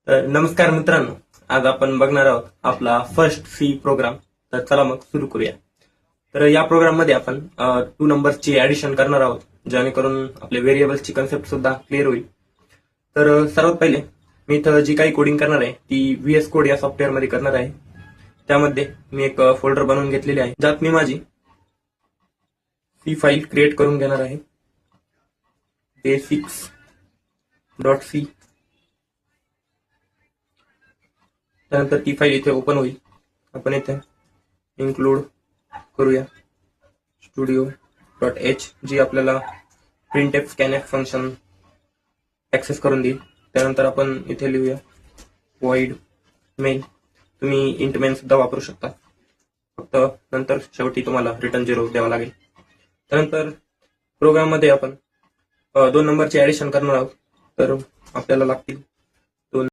तर नमस्कार मित्रांनो, आज आपण बघणार आहोत आपला फर्स्ट सी प्रोग्राम. तर चला मग सुरू करूया. तर या प्रोग्राम मध्ये आपण 2 नंबर्सची ऍडिशन करणार आहोत, जेणेकरून आपले व्हेरिएबल्सची कन्सेप्ट सुद्धा क्लिअर होईल. तर सर्वात पहिले मी इथं जी काही कोडिंग करणार आहे ती व्हीएस कोड या सॉफ्टवेअर मध्ये करणार आहे. त्यामध्ये मी एक फोल्डर बनवून घेतलेले आहे, ज्यात मी माझी सी फाईल क्रिएट करून घेणार आहे. basics.c. त्यानंतर ती फाईल इथे ओपन होईल. आपण इथे इन्क्लूड करूया studio.h, जी आपल्याला printf scanf फंक्शन ऍक्सेस करून देईल. त्यानंतर आपण इथे लिहूया void main. तुम्ही इंट मेन सुद्धा वापरू शकता, फक्त नंतर शेवटी तुम्हाला रिटर्न 0 द्यावा लागेल. त्यानंतर प्रोग्राम मध्ये आपण 2 नंबरची ऍडिशन करणार आहोत. तर आपल्याला लागतील